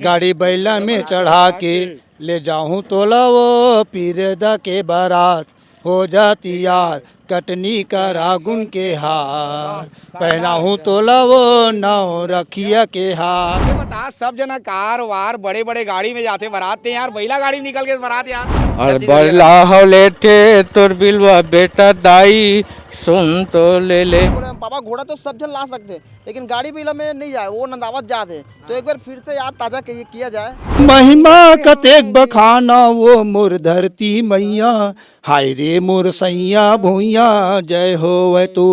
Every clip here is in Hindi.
गाड़ी बैला में चढ़ा के ले जाऊं तो लवो पीरदा के बारात हो जाती यार कटनी का रागुन के हार पहना हूँ तो लवो नौ रखिया के हार। ये बता सब जना कार वार बड़े बड़े गाड़ी में जाते बारात यार, बैला गाड़ी में निकल के बारात यार। और बल्ला हौले थे तोर बिलवा बेटा दाई सुन तो ले ले। पापा घोड़ा तो सब जन ला सकते लेकिन गाड़ी बैला में नहीं जाए, वो नंदावत जाते। तो एक बार फिर से याद ताजा किया जाए। महिमा कतेक बखाना वो मोर धरती मैया हाय रे मोर सैया भूइया जय हो वै तू।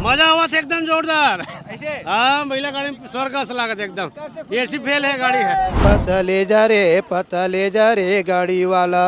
मजा हुआ था एकदम जोरदार। ऐसे हाँ महिला गाड़ी में स्वर्ग का लागत एकदम। एसी फेल है गाड़ी है। पता ले जा रे गाड़ी वाला।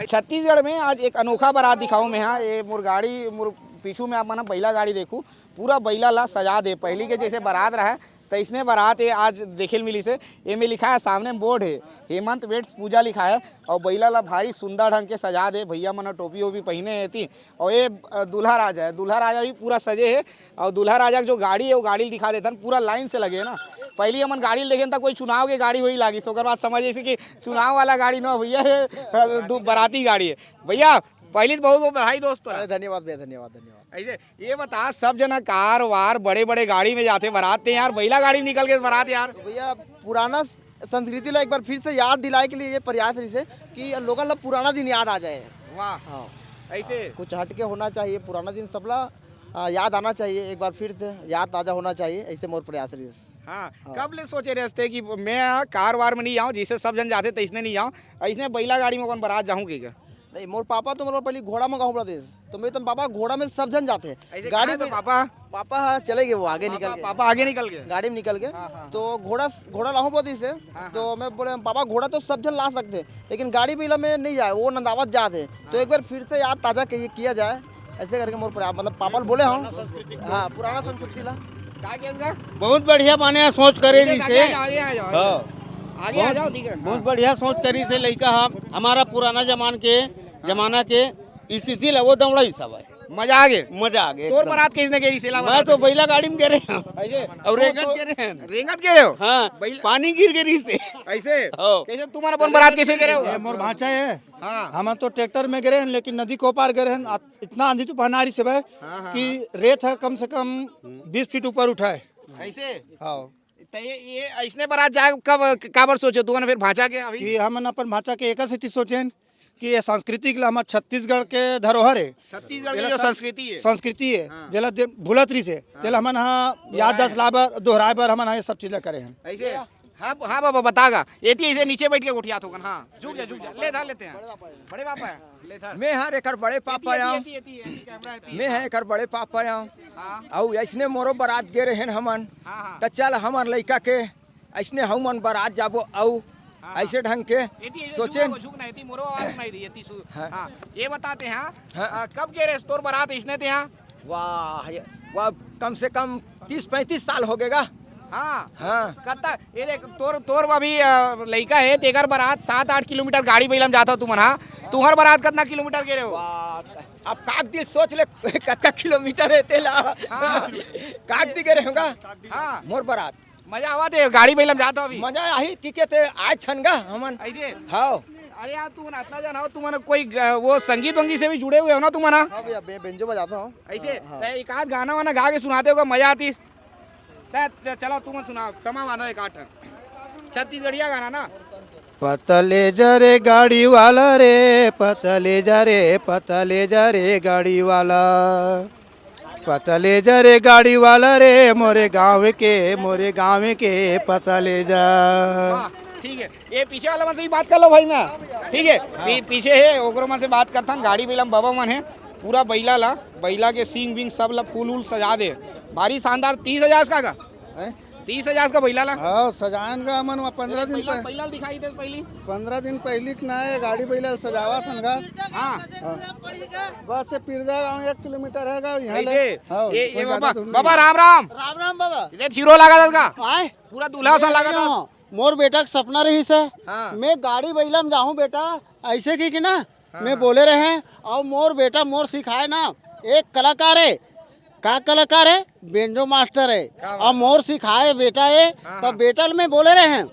छत्तीसगढ़ में आज एक अनोखा बारात दिखाऊं मैं। हाँ ये मोर गाड़ी मोर पीछू में आप मना बैला गाड़ी देखूं, पूरा बैला ला सजा दे पहली के जैसे बारात रहा है तो इसने बारात ये आज देखे मिली से। ये में लिखा है सामने बोर्ड है हेमंत वेट्स पूजा लिखा है और बैला ला भारी सुंदर ढंग के सजा दे। भैया मना टोपी वोपी पहने थी और ये दूल्हा राजा है, दूल्हा राजा भी पूरा सजे है और दूल्हा राजा की जो गाड़ी है वो गाड़ी दिखा देता पूरा लाइन से लगे ना। पहली हमन गाड़ी देखे था कोई चुनाव के गाड़ी वही लागी सो बाद समझ जैसे कि चुनाव वाला गाड़ी ना भैया है बाराती गाड़ी है। भैया पहली तो बहुत बधाई दोस्त। धन्यवाद भैया, धन्यवाद धन्यवाद। ऐसे ये बता सब जना कार वार बड़े बड़े गाड़ी में जाते बारात यार, बैला गाड़ी में निकल के बारात यार। भैया पुराना संस्कृति ला एक बार फिर से याद दिलाए के लिए ये प्रयास है कि लोगों ला पुराना दिन याद आ जाए। वाह हाँ ऐसे कुछ हटके होना चाहिए, पुराना दिन सबला याद आना चाहिए, एक बार फिर से याद ताजा होना चाहिए। ऐसे मोर प्रयास रही। हाँ कब ले सोचे रहते कि मैं कार वार में नहीं जाऊँ जिससे सब जन जाते तो इसने नहीं जाऊँ, ऐसने बैला गाड़ी में अपन बारात जाऊँ क्या? नहीं मोर पापा तो मतलब पहले घोड़ा में गाँव देश तो मैं तो पापा घोड़ा में सब जन जाते हैं गाड़ी में। पापा चले गए, वो आगे निकल गए। पापा आगे निकल गए, गाड़ी में निकल गए। तो घोड़ा लाहू बोदी से तो मैं बोले पापा घोड़ा तो सब जन ला सकते लेकिन गाड़ी बैला में नहीं जाए, वो नंदावत जाते। तो एक बार फिर से याद ताजा किया जाए ऐसे करके मोर मतलब पापा बोले हाँ पुराना संस्कृति ला। बहुत बढ़िया माने सोच करे से आगे आ जाओ, ठीक है। बहुत बढ़िया सोच करी से लड़का हमारा पुराना जमाना के स्थिति ला वो दौड़ा ही सब है। मजा आ गए। तोर बारात किसने गई सेला? मैं तो बैला गाड़ी में गए रहे हैं ऐसे और रेंगट गए हो। हाँ पानी गिर गई से ऐसे कैसे तुम्हारा अपन बारात कैसे गए हो? मोर भांचा है। हाँ हम तो ट्रैक्टर में गए हैं लेकिन नदी को पार गए हैं। इतना आंधी तूफान आ रही से भाई कि रेत है कम से कम 20 फीट ऊपर उठा है ऐसे। हाँ तो ये ऐसने बारात जाए कब बार सोचे तुमने फिर भांचा के अभी कि हम अपन भांचा के एक स्थिति सोचे कि ये सांस्कृतिक हमारे छत्तीसगढ़ के धरोहर है। छत्तीसगढ़ की जो संस्कृति है जला भूलतरी से तेल हमन हाँ याद दस लाबर दोहराए बार हमन ये सब चीजें करे हैं ऐसे। हाँ हाँ बाबा बतागा ये ऐसे नीचे बैठ के उठिया तो हाँ झुक जा ले धर लेते हैं बड़े पापा है ले धर। मैं हर एकर बड़े पापा आऊँ, मैं है एकर बड़े पापा आऊँ और ऐसने मोरो बारात गे रहे हमन तो चल हमार लड़का के ऐसने हमन बारात जाबो औ ऐसे ढंग के सोचे। ये बताते हैं कब गे रहे तोर बारात इसने थे? वाह कम से कम 30-35 साल हो गएगा। हाँ कत्ता ये देख तोर अभी लड़का है तेकर बारात 7-8 किलोमीटर गाड़ी बैला में जाता तुमन। हाँ तुहर बारात कितना किलोमीटर गे रहे हो? अब काक दी सोच ले कितना किलोमीटर है तेला। काक दी गे रहे होगा। हाँ मोर बारात मजा आवा थे गाड़ी बैला में जाता अभी मजा आई की के थे आज छनगा हमन ऐसे। हाँ अरे यार तुम इतना जाना हो तुम कोई वो संगीत वंगीत से भी जुड़े हुए हो ना तुम? हाँ भैया बेंजो बजाता हूँ ऐसे। एक आध गाना वाना गा के सुनाते हो मजा आती। चलो तुम सुनाओ समा वादा एक आठ छत्तीसगढ़िया गाना ना। पतले जरे गाड़ी वाला रे पतले जरे गाड़ी वाला पतले जरे गाड़ी वाला रे मोरे गाँव के पतले जा। ठीक है ये पीछे वाला मन से भी बात कर लो भाई मैं, ठीक है पीछे है ओकरो मन से बात करता हूँ। गाड़ी बैला बाबा मन है पूरा बैला के सींग बिंग सब ला फूल वूल सजा दे भारी शानदार। 30,000 का 30,000 का बैला ला। हाँ सजान का मन 15 दिन बैला दिखाई दे पहली 15 दिन पहली ना है गाड़ी बैला सजावा संगा। हाँ बस से पिरदा गाँव 1 किलोमीटर है यहाँ। ये बाबा राम राम बाबा इधर हीरो लगा था पूरा दूल्हा सा लगा था। मोर बेटा का सपना रही से मैं गाड़ी बैला में जाऊँ बेटा ऐसे की ना मैं बोले रहे और मोर बेटा मोर सिखाए ना एक कलाकार है का कलाकार है, बेंजो मास्टर है और मोर सिखाए बेटा है। तो बेटा में बोले रहे हैं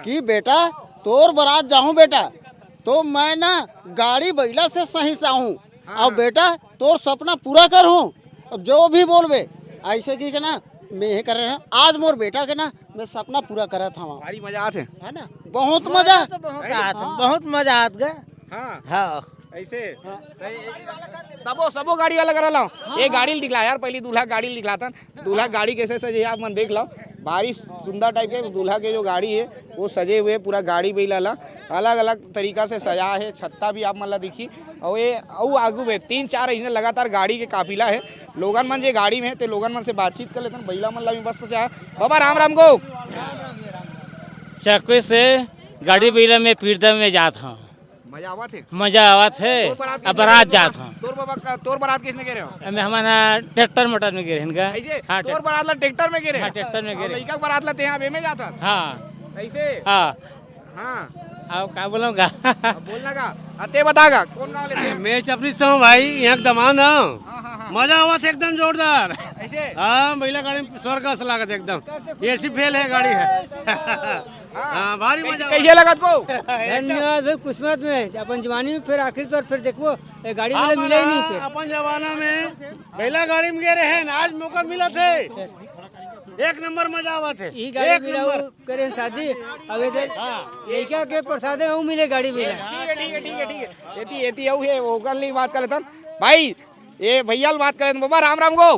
कि बेटा तोर बारात जाऊं बेटा, तो मैं ना गाड़ी बैला से सही से आऊँ और बेटा तोर सपना पूरा करूँ, जो भी बोलबे ऐसे की के ना मैं ये कर रहे हैं। आज मोर बेटा के ना मैं सपना पूरा करा था वहाँ, भारी मजा आते है ना, बहुत मजा, बहुत मजा आत गए। हाँ हाँ ऐसे सबो गाड़ी वाला करा लो। ये गाड़ी दिखला यार, पहली दूल्हा गाड़ी दिखला था। दूल्हा गाड़ी कैसे सजे आप मन देख लो, भारी सुंदर टाइप के दूल्हा के जो गाड़ी है वो सजे हुए, पूरा गाड़ी भी ला अलग अलग तरीका से सजा है। छत्ता भी आप मन ला दिखी और ये आगू में 3-4 इसने लगातार गाड़ी के काफिला है। लोगन मन जे गाड़ी में है ते लोगन मन से बातचीत कर लेते हैं। बैला मन ला भी बस सजा। बाबा राम राम को चक्के से गाड़ी बैला में पीरदा में जात हूँ, मजा आवा थे, मजा आवत है। अब बारात जात हूँ, तोर बारात किसने कह रहे हो? मैं हमारा ट्रैक्टर मोटर में गिरे इनका। ऐसे हाँ तोर बारात ला ट्रैक्टर में गिरे? हाँ ट्रैक्टर में गिरे। लड़का बारात ला ते यहाँ बे में जाता? हाँ ऐसे हाँ हाँ अब क्या बोलूँगा। अब बोलना का अते बतागा कौन गाँव लेते हैं? मैं चपरी से हूँ भाई, यहाँ का दमान हूँ। मजा हुआ था एकदम जोरदार। ऐसे हाँ महिला गाड़ी में स्वर्ग का लागत एकदम, एसी फेल है गाड़ी है। हाँ भारी मजा हुआ। कैसे लगा को? धन्यवाद भाई, किस्मत में अपन जवानी में फिर आखिर पर फिर देखो ये गाड़ी वाला मिला ही नहीं फिर। अपन जमाना में महिला गाड़ी में गए रहे, आज मौका मिला थे, एक नंबर मजा आवा थे। ई गाड़ी मिला करें शादी अब ऐसे लड़का के प्रसादे वो मिले गाड़ी मिला। ठीक है एती यू है वो कल नहीं बात कर लेता भाई, ये भैया बात कर लेते। बाबा राम राम को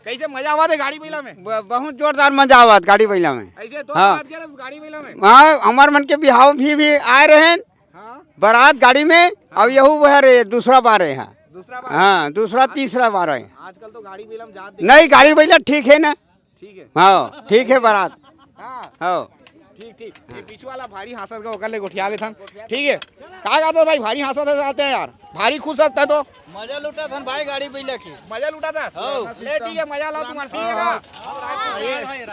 कैसे मजा आवा थे गाड़ी महिला में? बहुत जोरदार मजा आवा था गाड़ी बैला में। ऐसे तो हाँ। बात किया ना गाड़ी महिला में। हाँ हमार मन के बिहाव भी आए रहे हैं हाँ बारात गाड़ी में। अब यहू वह रे दूसरा बार है। हाँ दूसरा बात हाँ दूसरा तीसरा बार है। आजकल तो गाड़ी महिला में जात नहीं गाड़ी बैला ठीक है ना? ठीक है हाँ ठीक है बारात। हाँ हाँ ठीक ये पीछे वाला भारी हासत का होकर ले गोठिया ले था। ठीक है कहा गाते हो भाई, भारी हासत आते हैं यार, भारी खुश सकता है तो मजा लुटा था भाई गाड़ी बैला की। मजा लूटा था। ले ठीक है मजा लो तुम्हारा। ठीक है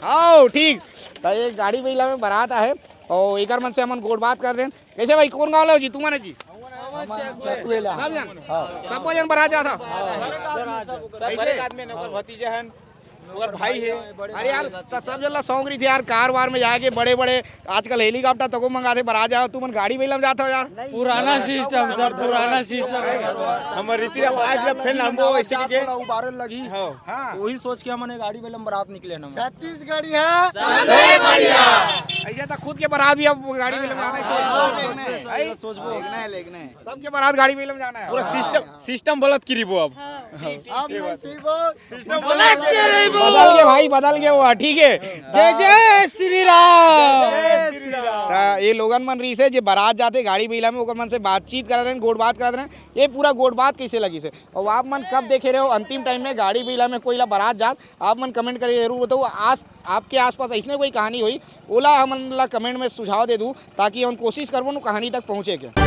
आओ ठीक तो ये गाड़ी महिला में बारात है और एक मन से हम गोड़ बात कर रहे हैं। कैसे भाई कौन गाँव लो जी तुम्हारे जी? सब जन सब जन बारात जाता भतीजे हैं और भाई है। अरे यार तो सब जन शौक रही थी यार, कार वार में जाके बड़े बड़े आजकल हेलीकॉप्टर तक मंगाते बारात जाओ, तुम गाड़ी महिला में जाता हो यार। पुराना सिस्टम सर, पुराना सिस्टम। हमारे रीति रिवाज जब फिर हमको ऐसे के उबारे लगी हाँ वही सोच के हमने गाड़ी में बारात निकले हम। छत्तीसगढ़ी है ऐसे तो खुद के बारात भी अब गाड़ी महिला में जाना है। सोचबो सबके बारात गाड़ी महिला में जाना है। पूरा सिस्टम गलत करी वो अब। बदल गए भाई, बदल गए वो। ठीक है जय जय श्री राम। ये लोगन मन रही से जो बारात जाते गाड़ी महिला में ओकर मन से बातचीत करा रहे हैं, गोड़ बात करा रहे हैं। ये पूरा गोड़ बात कैसे लगी से और आप मन कब देखे रहे हो अंतिम टाइम में गाड़ी महिला में कोई ला बारात जात? आप मन कमेंट करिए जरूर बताओ। आपके आसपास ऐसने कोई कहानी हुई ओला हमन ला कमेंट में सुझाव दे दूँ ताकि हम कोशिश करबो कहानी तक पहुँचे के।